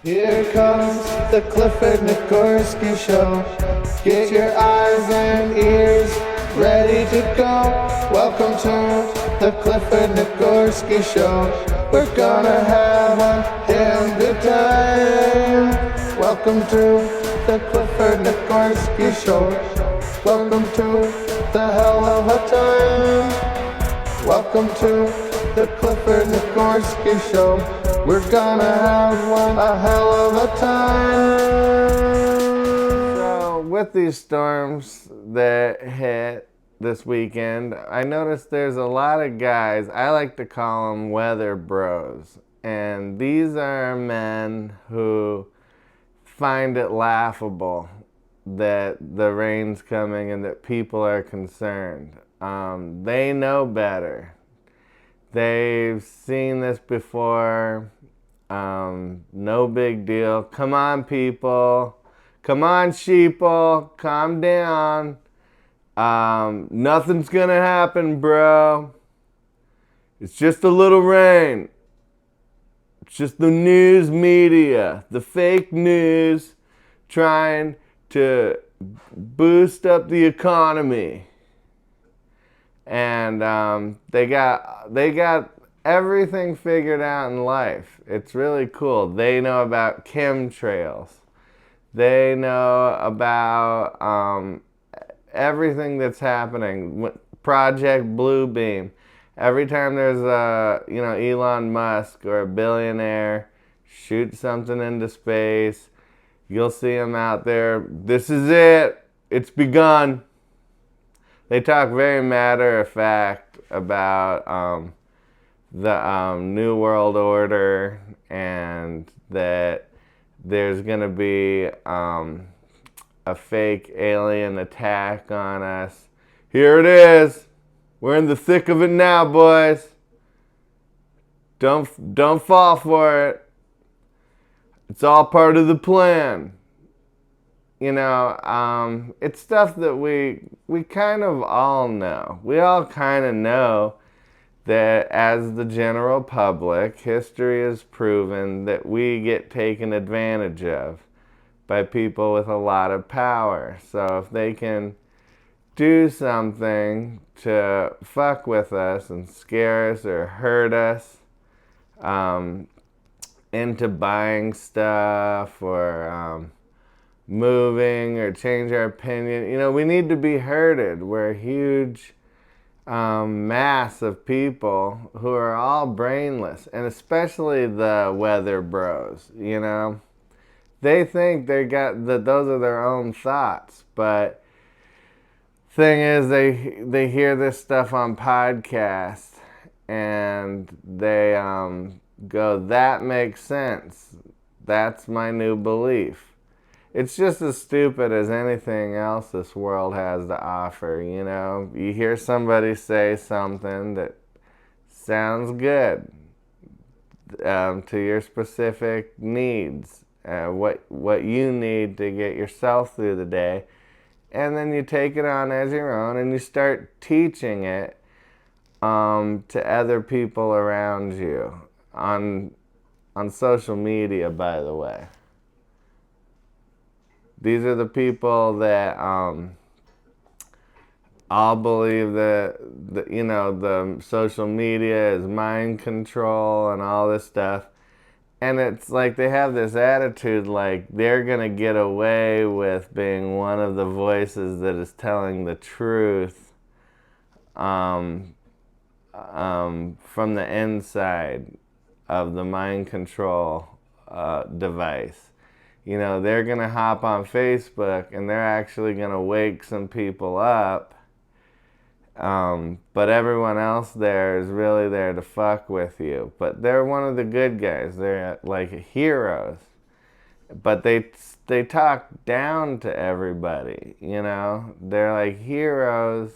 Here comes the Clifford Nicgorski Show. Get your eyes and ears ready to go. Welcome to the Clifford Nicgorski Show. We're gonna have one damn good time. Welcome to the Clifford Nicgorski Show. Welcome to the hell of a time. Welcome to the Clifford Nicgorski Show. We're gonna have a hell of a time. So, with these storms that hit this weekend, I noticed there's a lot of guys, I like to call them weather bros. And these are men who find it laughable that the rain's coming and that people are concerned. They know better. They've seen this before. No big deal. Come on, people. Come on, sheeple. Calm down. Nothing's gonna happen, bro. It's just a little rain. It's just the news media, the fake news, trying to boost up the economy. And they got everything figured out in life. It's really cool. They know about chemtrails. They know about everything that's happening. Project Bluebeam. Every time there's Elon Musk or a billionaire shoot something into space, you'll see him out there. This is it. It's begun. They talk very matter of fact about the New World Order and that there's going to be a fake alien attack on us. Here it is. We're in the thick of it now, boys. Don't fall for it. It's all part of the plan. It's stuff that we kind of all know. We all kind of know that as the general public, history has proven that we get taken advantage of by people with a lot of power. So if they can do something to fuck with us and scare us or hurt us into buying stuff or moving or change our opinion. We need to be herded. We're a huge mass of people who are all brainless, and especially the weather bros. They think that those are their own thoughts, but thing is, they hear this stuff on podcasts and they go, that makes sense. That's my new belief. It's just as stupid as anything else this world has to offer. You hear somebody say something that sounds good to your specific needs, what you need to get yourself through the day, and then you take it on as your own and you start teaching it to other people around you on social media, by the way. These are the people that all believe that the social media is mind control and all this stuff. And it's like they have this attitude like they're going to get away with being one of the voices that is telling the truth from the inside of the mind control device. They're going to hop on Facebook and they're actually going to wake some people up. But everyone else there is really there to fuck with you. But they're one of the good guys. They're like heroes. But they talk down to everybody, They're like heroes,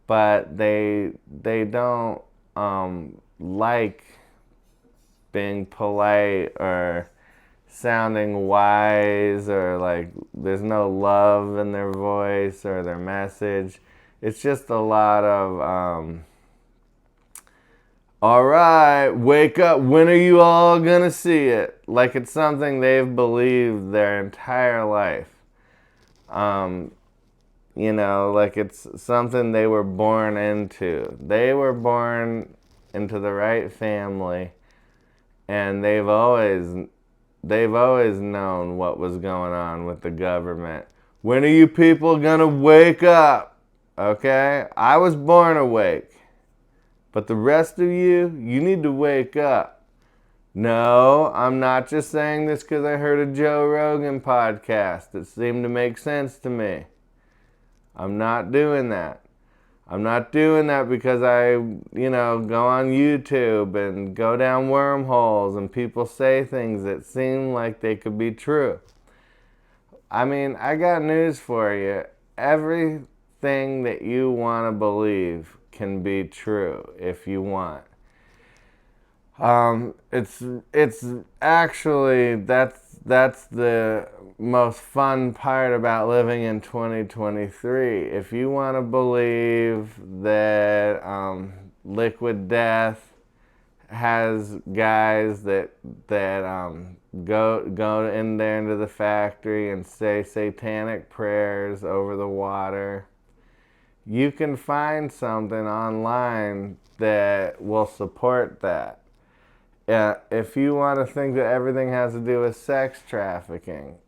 but they don't like being polite or sounding wise, or like there's no love in their voice or their message. It's just a lot of All right, wake up. When are you all gonna see it? Like it's something they've believed their entire life. Um, like it's something they were born into. They were born into the right family, and they've always known what was going on with the government. When are you people gonna wake up? Okay? I was born awake. But the rest of you, you need to wake up. No, I'm not just saying this because I heard a Joe Rogan podcast. It seemed to make sense to me. I'm not doing that. I'm not doing that because I, go on YouTube and go down wormholes and people say things that seem like they could be true. I mean, I got news for you. Everything that you want to believe can be true if you want. It's actually that's the most fun part about living in 2023. If you want to believe that Liquid Death has guys that go in there into the factory and say satanic prayers over the water, you can find something online that will support that. Yeah, if you want to think that everything has to do with sex trafficking,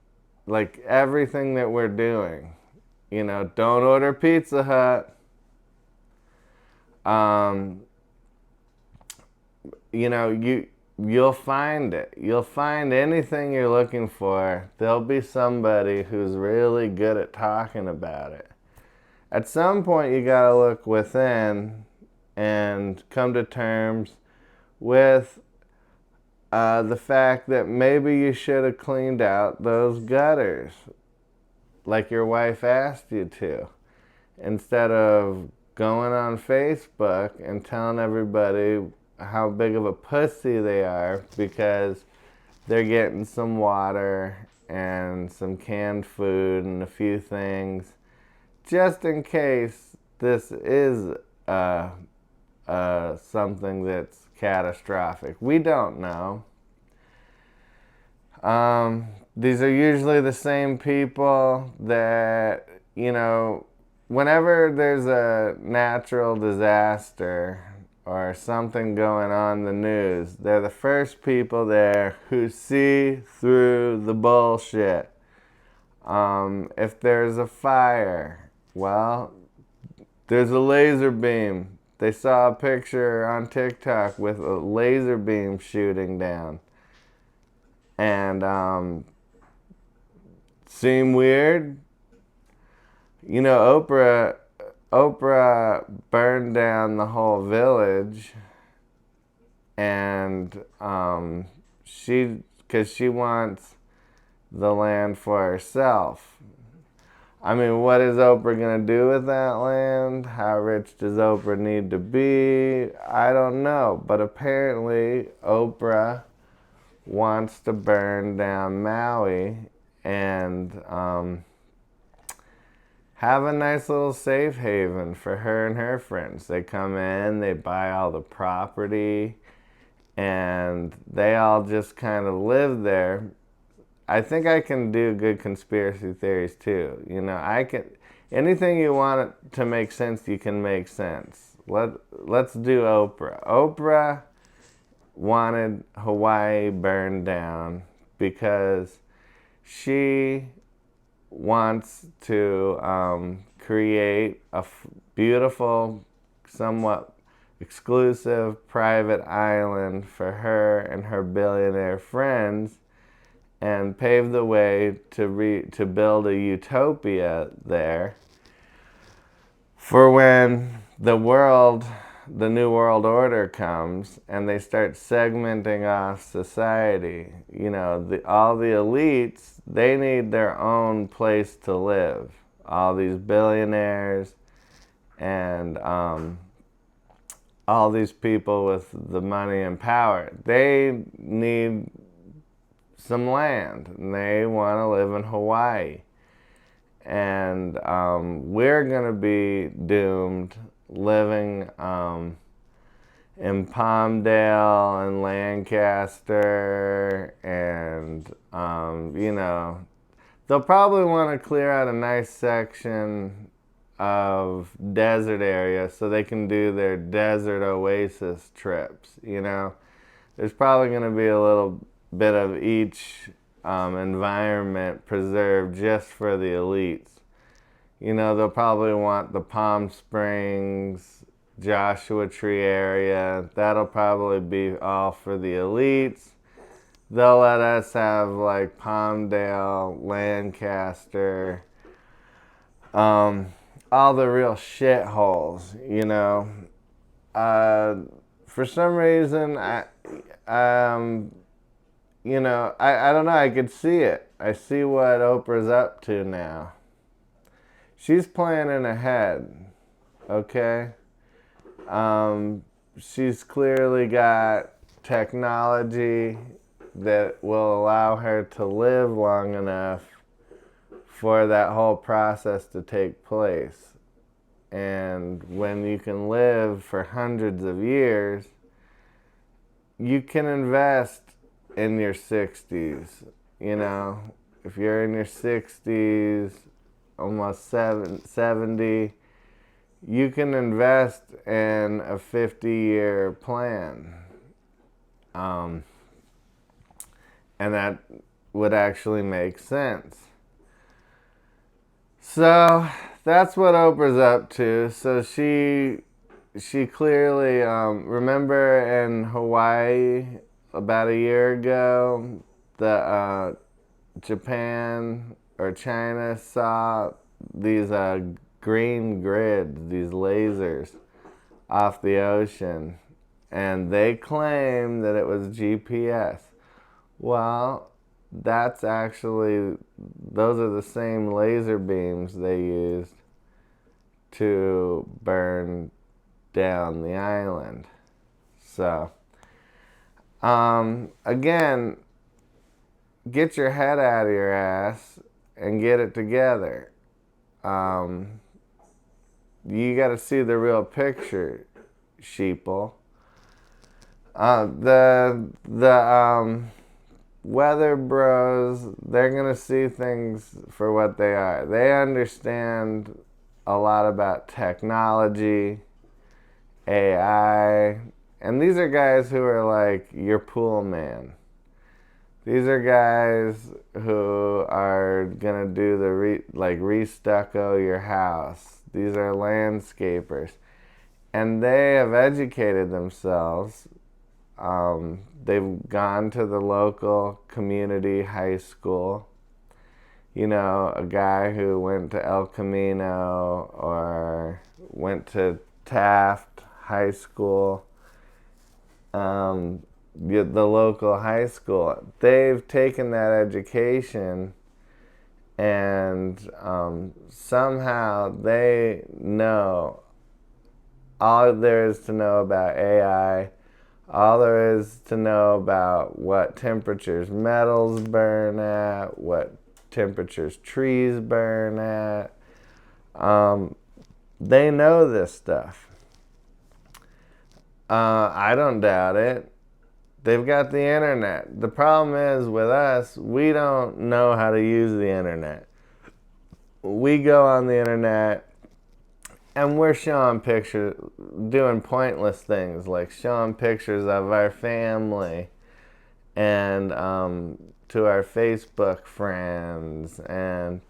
like everything that we're doing, don't order Pizza Hut. Um, you'll find it. You'll find anything you're looking for. There'll be somebody who's really good at talking about it. At some point, you gotta look within and come to terms with the fact that maybe you should have cleaned out those gutters like your wife asked you to, instead of going on Facebook and telling everybody how big of a pussy they are because they're getting some water and some canned food and a few things just in case this is something that's catastrophic. We don't know. These are usually the same people that, whenever there's a natural disaster or something going on in the news, they're the first people there who see through the bullshit. If there's a fire, well, there's a laser beam. They saw a picture on TikTok with a laser beam shooting down. And seem weird? Oprah burned down the whole village, and because she wants the land for herself. I mean, what is Oprah gonna do with that land? How rich does Oprah need to be? I don't know, but apparently Oprah wants to burn down Maui and have a nice little safe haven for her and her friends. They come in, they buy all the property, and they all just kind of live there. I think I can do good conspiracy theories too. I can. Anything you want it to make sense, you can make sense. Let's do Oprah. Oprah wanted Hawaii burned down because she wants to create a beautiful, somewhat exclusive private island for her and her billionaire friends, and pave the way to build a utopia there for when the new world order comes and they start segmenting off society. All the elites, they need their own place to live. All these billionaires and all these people with the money and power, they need some land and they want to live in Hawaii. And we're going to be doomed living in Palmdale and Lancaster, and they'll probably want to clear out a nice section of desert area so they can do their desert oasis trips. There's probably going to be a little bit of each environment preserved just for the elites. They'll probably want the Palm Springs, Joshua Tree area. That'll probably be all for the elites. They'll let us have like Palmdale, Lancaster, all the real shitholes. For some reason, I don't know. I could see it. I see what Oprah's up to now. She's planning ahead, okay? She's clearly got technology that will allow her to live long enough for that whole process to take place. And when you can live for hundreds of years, you can invest in your 60s. If you're in your 60s, almost 70, you can invest in a 50-year plan. And that would actually make sense. So that's what Oprah's up to. So she clearly, remember in Hawaii about a year ago, the Japan or China saw these green grids, these lasers off the ocean, and they claim that it was GPS. Well, those are the same laser beams they used to burn down the island. So, again, get your head out of your ass and get it together. You got to see the real picture, sheeple. The weather bros, they're going to see things for what they are. They understand a lot about technology, AI, and these are guys who are like your pool man. These are guys who are going to do the re-stucco your house. These are landscapers. And they have educated themselves. They've gone to the local community high school. A guy who went to El Camino or went to Taft High School, the local high school. They've taken that education and somehow they know all there is to know about AI. All there is to know about what temperatures metals burn at, what temperatures trees burn at. They know this stuff. I don't doubt it. They've got the internet. The problem is with us, we don't know how to use the internet. We go on the internet and we're showing pictures, doing pointless things like showing pictures of our family and to our Facebook friends and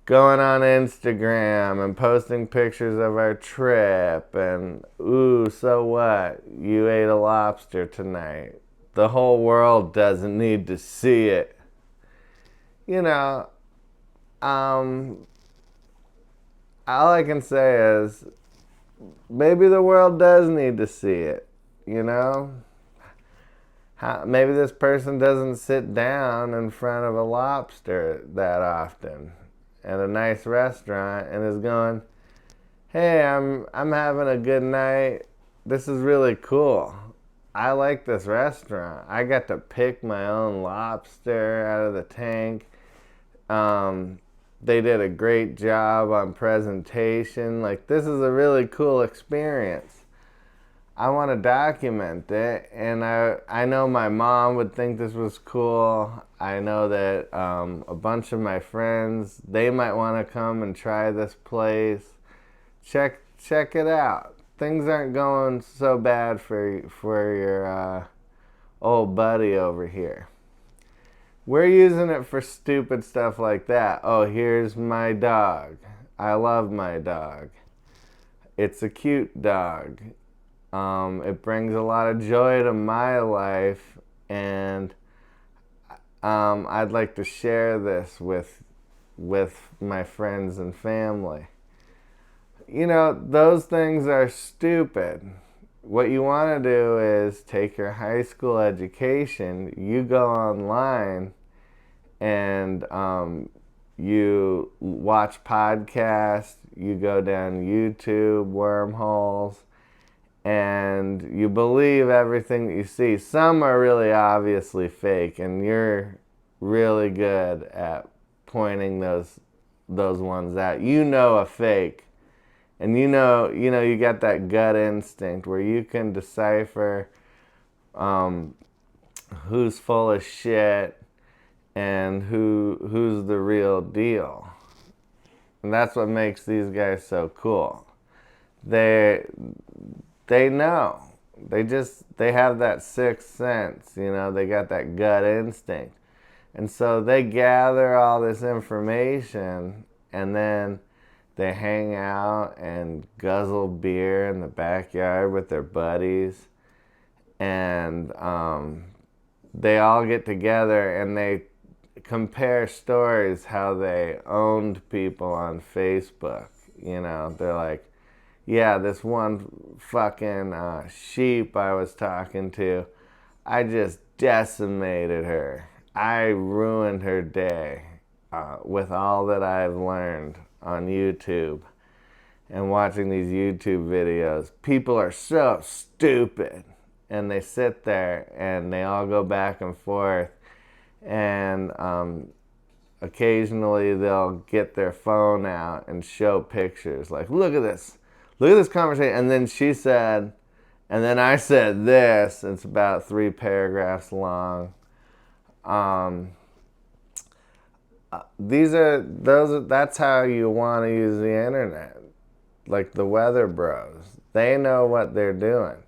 going on Instagram and posting pictures of our trip and, ooh, so what? You ate a lobster tonight. The whole world doesn't need to see it. All I can say is maybe the world does need to see it, Maybe this person doesn't sit down in front of a lobster that often at a nice restaurant and is going, hey, I'm having a good night. This is really cool. I like this restaurant. I got to pick my own lobster out of the tank. They did a great job on presentation. Like, this is a really cool experience. I want to document it, and I know my mom would think this was cool. I know that a bunch of my friends, they might want to come and try this place. Check it out. Things aren't going so bad for your old buddy over here. We're using it for stupid stuff like that. Oh, here's my dog. I love my dog. It's a cute dog. It brings a lot of joy to my life, and I'd like to share this with my friends and family. You know, those things are stupid. What you want to do is take your high school education, you go online, and you watch podcasts, you go down YouTube wormholes, and you believe everything that you see. Some are really obviously fake, and you're really good at pointing those ones out. You know a fake, and you got that gut instinct where you can decipher who's full of shit and who's the real deal. And that's what makes these guys so cool. They know. They have that sixth sense, they got that gut instinct. And so they gather all this information, and then they hang out and guzzle beer in the backyard with their buddies. And they all get together and they compare stories how they owned people on Facebook. They're like, yeah, this one fucking sheep I was talking to, I just decimated her. I ruined her day with all that I've learned on YouTube and watching these YouTube videos. People are so stupid. And they sit there and they all go back and forth. And occasionally they'll get their phone out and show pictures. Like, look at this conversation. And then she said, and then I said this. It's about 3 paragraphs long. That's how you want to use the internet. Like the weather bros. They know what they're doing.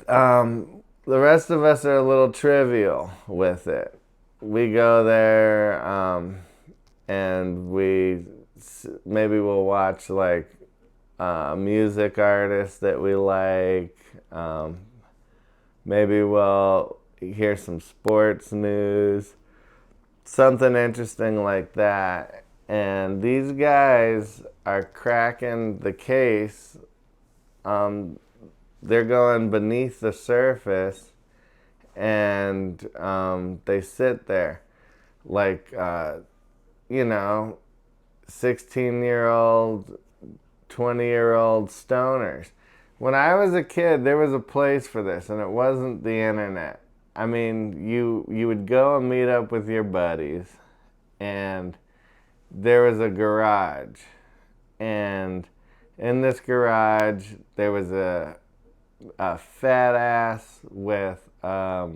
The rest of us are a little trivial with it. We go there and maybe we'll watch like music artists that we like. Maybe we'll hear some sports news, something interesting like that. And these guys are cracking the case. They're going beneath the surface, and they sit there like, 16-year-old, 20-year-old stoners. When I was a kid, there was a place for this, and it wasn't the internet. I mean, you would go and meet up with your buddies, and there was a garage. And in this garage, there was a fat ass with a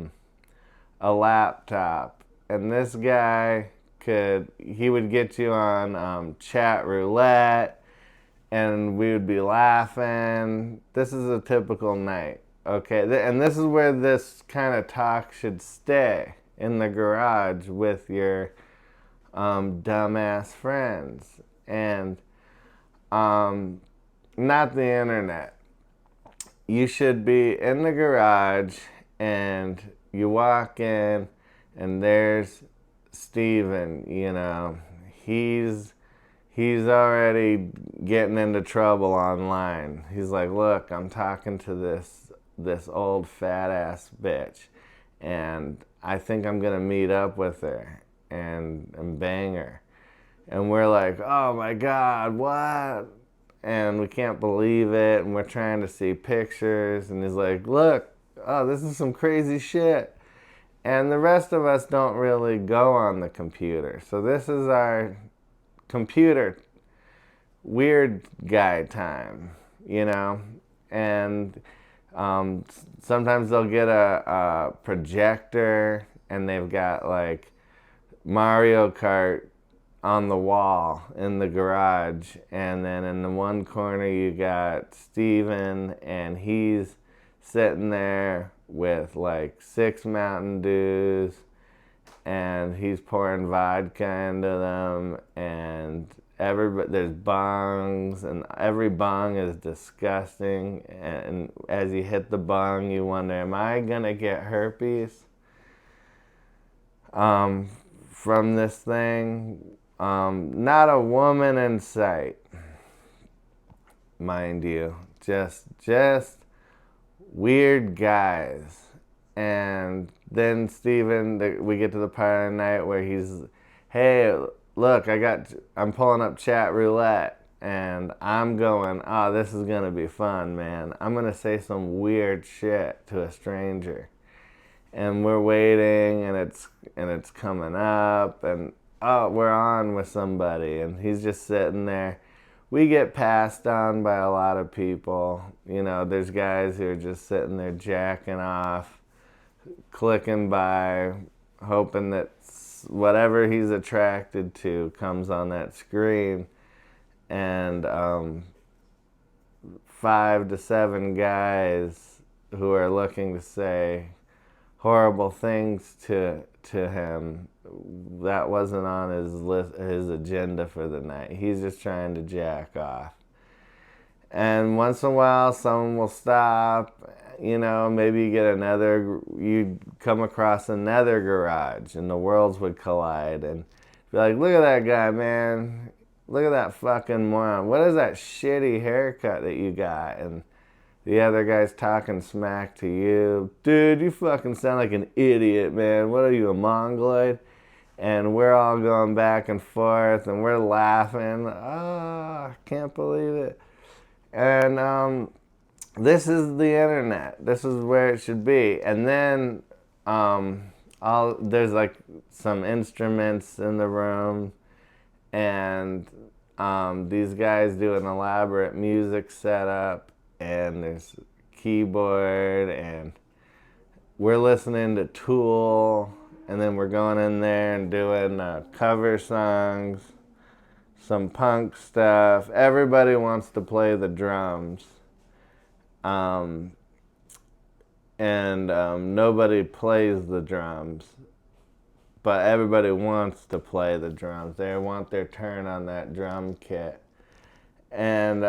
laptop. And this guy he would get you on chat roulette, and we would be laughing. This is a typical night, okay? And this is where this kind of talk should stay, in the garage with your dumbass friends. And not the internet. You should be in the garage, and you walk in, and there's Steven, he's already getting into trouble online. He's like, look, I'm talking to this old fat ass bitch, and I think I'm gonna meet up with her and bang her. And we're like, oh my God, what? And we can't believe it, and we're trying to see pictures, and he's like, look, oh, this is some crazy shit. And the rest of us don't really go on the computer. So this is our computer weird guy time, and sometimes they'll get a projector, and they've got like Mario Kart on the wall in the garage, and then in the one corner you got Steven, and he's sitting there with like 6 Mountain Dews, and he's pouring vodka into them, and there's bongs, and every bong is disgusting, and as you hit the bong you wonder, am I gonna get herpes from this thing? Not a woman in sight, mind you. Just weird guys. And then Steven, we get to the part of the night where he's, hey, look, I'm pulling up chat roulette, and I'm going, oh, this is gonna be fun, man. I'm gonna say some weird shit to a stranger. And we're waiting, and it's coming up, and oh, we're on with somebody, and he's just sitting there. We get passed on by a lot of people. You know, there's guys who are just sitting there jacking off, clicking by, hoping that whatever he's attracted to comes on that screen. And 5 to 7 guys who are looking to say horrible things to him. That wasn't on his agenda for the night. He's just trying to jack off. And once in a while, someone will stop. You know, maybe you'd come across another garage, and the worlds would collide. And be like, look at that guy, man. Look at that fucking moron. What is that shitty haircut that you got? And the other guy's talking smack to you. Dude, you fucking sound like an idiot, man. What are you, a mongoloid? And we're all going back and forth, and we're laughing. I can't believe it. And this is the internet. This is where it should be. And then there's like some instruments in the room, and these guys do an elaborate music setup, and there's keyboard, and we're listening to Tool, and then we're going in there and doing cover songs, some punk stuff. Everybody wants to play the drums, and nobody plays the drums, but everybody wants to play the drums. They want their turn on that drum kit, and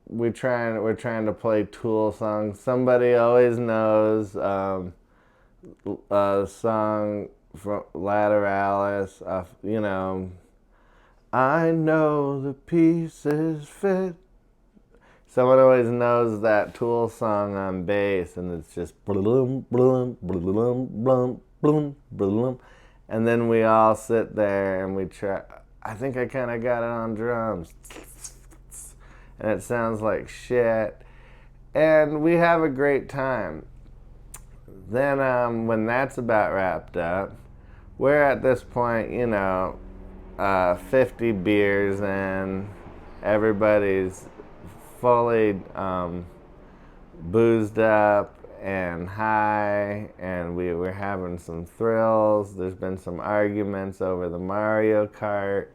we're trying to play Tool songs. Somebody always knows a song from Lateralis, you know, I know the pieces fit. Someone always knows that Tool song on bass, and it's just blum blum blum blum blum blum, and then we all sit there and we try. I think I kind of got it on drums, and it sounds like shit, and we have a great time. Then when that's about wrapped up, we're at this point, you know, 50 beers in, everybody's fully boozed up and high, and we're having some thrills. There's been some arguments over the Mario Kart.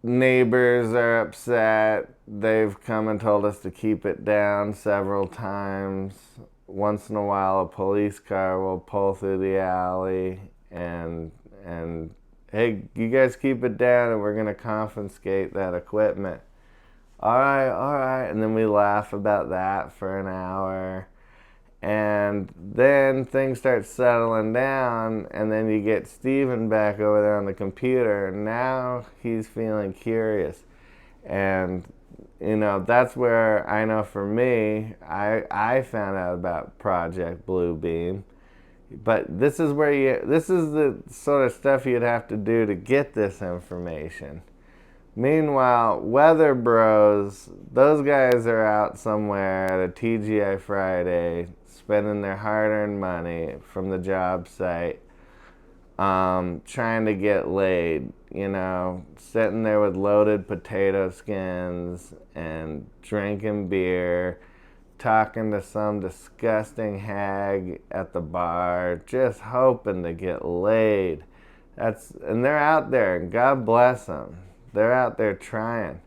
Neighbors are upset. They've come and told us to keep it down several times. Once in a while, a police car will pull through the alley and hey, you guys keep it down, and we're gonna confiscate that equipment. All right. And then we laugh about that for an hour. And then things start settling down, and then you get Steven back over there on the computer, and now he's feeling curious. And, you know, that's where I know for me, I found out about Project Bluebeam. But this is the sort of stuff you'd have to do to get this information. Meanwhile, Weather Bros, those guys are out somewhere at a TGI Friday spending their hard-earned money from the job site trying to get laid, sitting there with loaded potato skins and drinking beer, talking to some disgusting hag at the bar, just hoping to get laid. And they're out there, and God bless them. They're out there trying.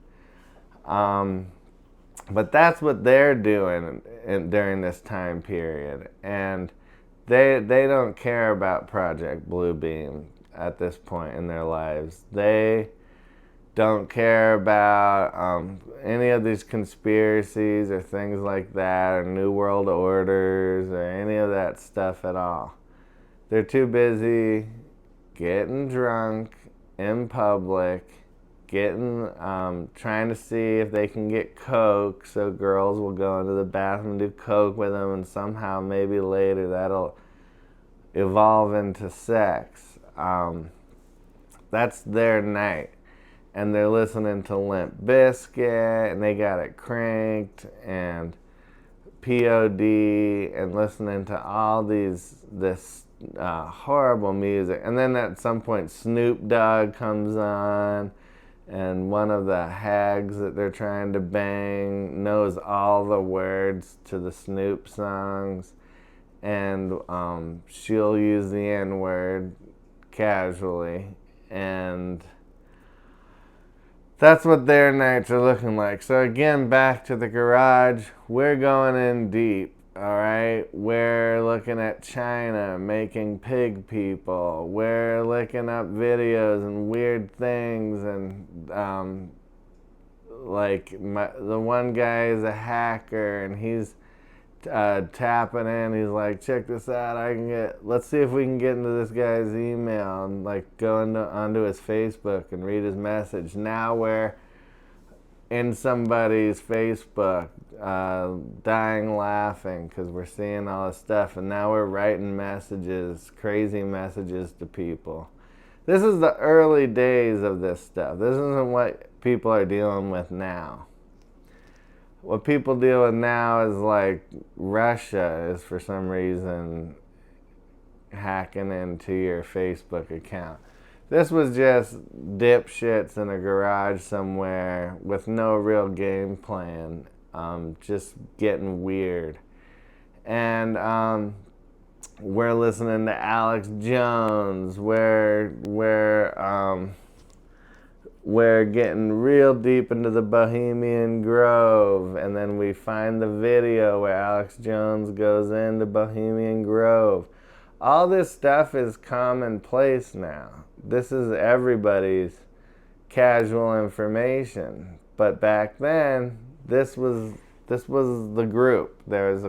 But that's what they're doing during this time period. And they don't care about Project Bluebeam at this point in their lives. They don't care about any of these conspiracies or things like that, or New World Orders, or any of that stuff at all. They're too busy getting drunk in public, trying to see if they can get coke, so girls will go into the bathroom and do coke with them, and somehow maybe later that'll evolve into sex. That's their night. And they're listening to Limp Bizkit, and they got it cranked, and POD, and listening to all this horrible music. And then at some point Snoop Dogg comes on, and one of the hags that they're trying to bang knows all the words to the Snoop songs, and she'll use the N-word casually, and that's what their nights are looking like. So again, back to the garage, we're going in deep, all right? We're looking at China making pig people. We're looking up videos and weird things, and the one guy is a hacker, and he's tapping in. He's like, check this out. Let's see if we can get into this guy's email, and go onto his Facebook and read his message. Now we're in somebody's Facebook, dying laughing because we're seeing all this stuff, and now we're writing messages, crazy messages to people. This is the early days of this stuff. This isn't what people are dealing with now. What people deal with now is Russia is for some reason hacking into your Facebook account. This was just dipshits in a garage somewhere with no real game plan, just getting weird. And we're listening to Alex Jones. We're getting real deep into the Bohemian Grove, and then we find the video where Alex Jones goes into Bohemian Grove. All this stuff is commonplace now. This is everybody's casual information. But back then, this was the group. There's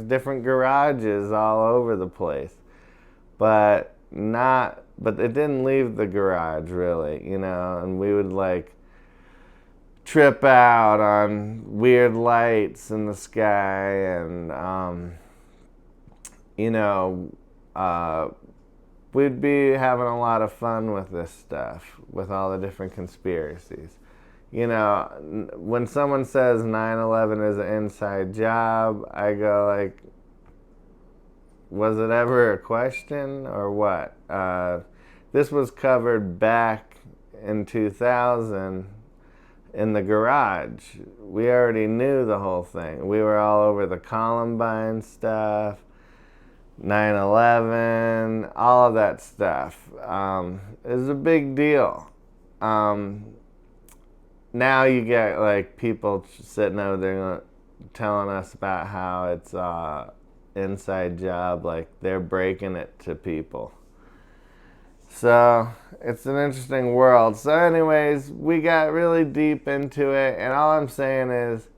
different garages all over the place, but it didn't leave the garage really, and we would trip out on weird lights in the sky, and we'd be having a lot of fun with this stuff, with all the different conspiracies. When someone says 9/11 is an inside job, I go was it ever a question or what? This was covered back in 2000 in the garage. We already knew the whole thing. We were all over the Columbine stuff, 9/11, all of that stuff. It was a big deal. Now you get people sitting over there telling us about how it's inside job, they're breaking it to people. So it's an interesting world. So anyways, we got really deep into it, and all I'm saying is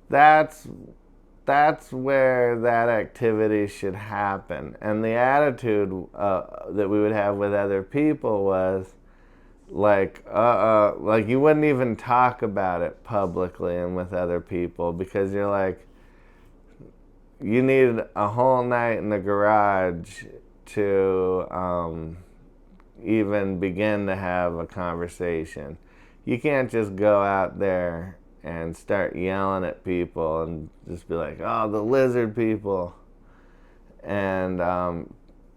that's where that activity should happen. And the attitude that we would have with other people was you wouldn't even talk about it publicly and with other people, because you're you need a whole night in the garage to even begin to have a conversation. You can't just go out there and start yelling at people and just be like, oh, the lizard people. And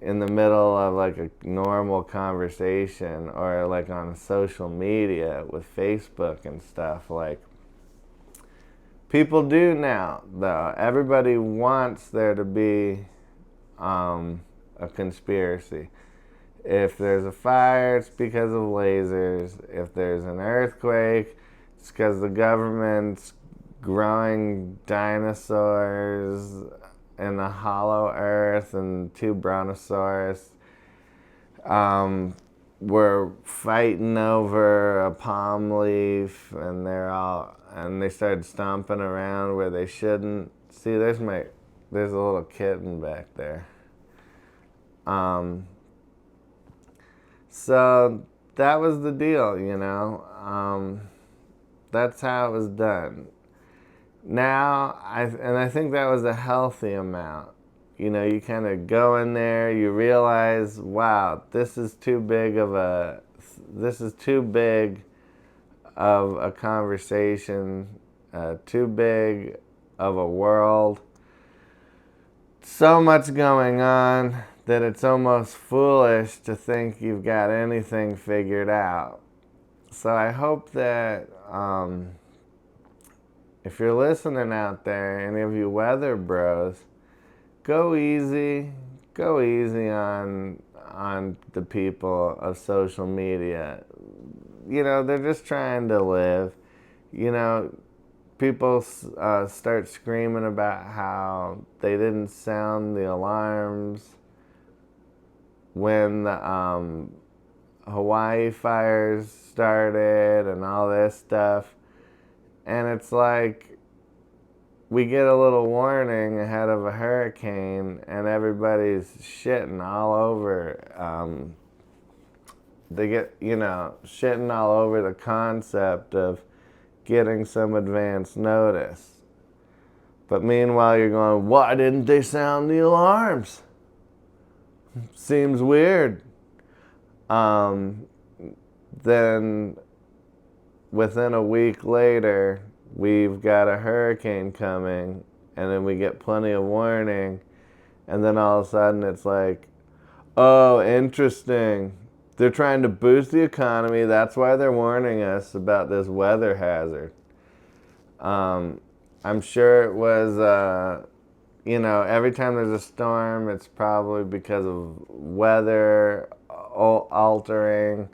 in the middle of like a normal conversation, or like on social media with Facebook and stuff. Like, people do now, though. Everybody wants there to be a conspiracy. If there's a fire, it's because of lasers. If there's an earthquake, it's because the government's growing dinosaurs in the hollow earth and two brontosaurus. We're fighting over a palm leaf, and they started stomping around where they shouldn't. See, there's a little kitten back there. So that was the deal, you know. That's how it was done. Now, I think that was a healthy amount. You know, you kind of go in there, you realize, wow, this is too big of a conversation, too big of a world. So much going on that it's almost foolish to think you've got anything figured out. So I hope that if you're listening out there, any of you weather bros, go easy on the people of social media. You know, they're just trying to live. You know, people start screaming about how they didn't sound the alarms when the Hawaii fires started and all this stuff. And it's like, we get a little warning ahead of a hurricane, and everybody's shitting all over. They get, shitting all over the concept of getting some advance notice. But meanwhile, you're going, why didn't they sound the alarms? Seems weird. Then within a week later, we've got a hurricane coming, and then we get plenty of warning, and then all of a sudden it's like, oh, interesting. They're trying to boost the economy. That's why they're warning us about this weather hazard. I'm sure it was, every time there's a storm, it's probably because of weather altering,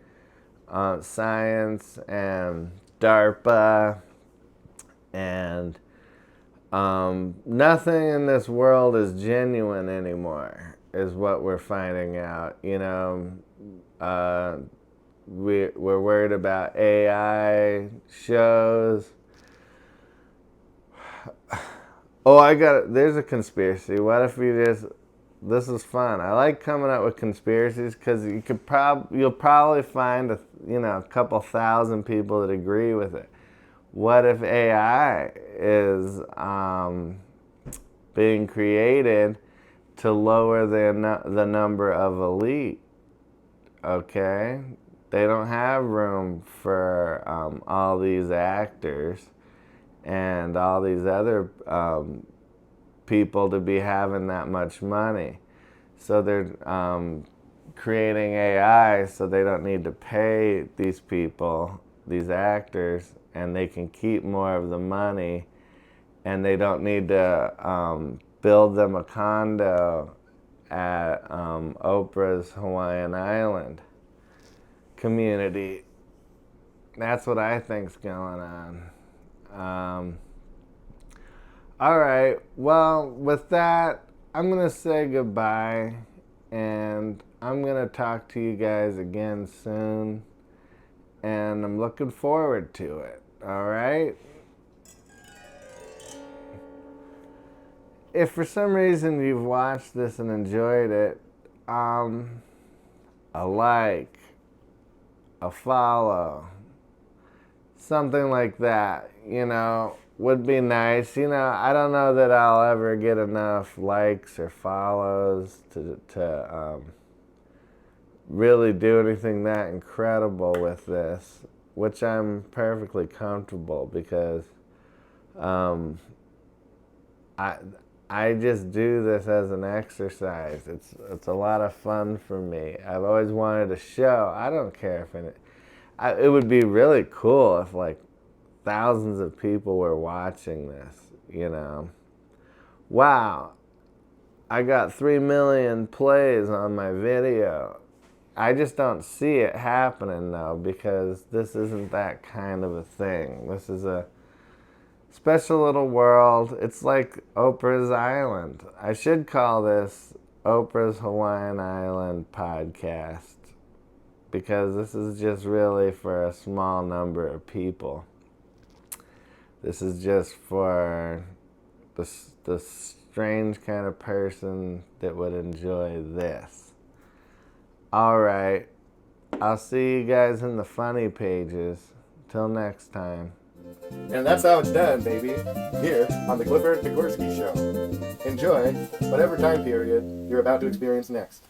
science, and DARPA, and nothing in this world is genuine anymore, is what we're finding out. We're worried about AI shows. Oh, there's a conspiracy. What if this is fun. I like coming up with conspiracies because you'll probably find a couple thousand people that agree with it. What if AI is being created to lower the number of elite? Okay, they don't have room for all these actors and all these other people to be having that much money. So they're creating AI so they don't need to pay these people, these actors, and they can keep more of the money, and they don't need to build them a condo at Oprah's Hawaiian Island community. That's what I think's going on. All right, well, with that, I'm going to say goodbye, and I'm going to talk to you guys again soon, and I'm looking forward to it, all right? If for some reason you've watched this and enjoyed it, a like, a follow, something like that, would be nice. I don't know that I'll ever get enough likes or follows to really do anything that incredible with this, which I'm perfectly comfortable because I just do this as an exercise. It's a lot of fun for me. I've always wanted a show. I don't care if it would be really cool if like thousands of people were watching this, you know. Wow, I got 3 million plays on my video. I just don't see it happening though, because this isn't that kind of a thing. This is a special little world. It's like Oprah's Island. I should call this Oprah's Hawaiian Island podcast, because this is just really for a small number of people. This is just for the strange kind of person that would enjoy this. Alright, I'll see you guys in the funny pages. Till next time. And that's how it's done, baby. Here on the Clifford Nicgorski Show. Enjoy whatever time period you're about to experience next.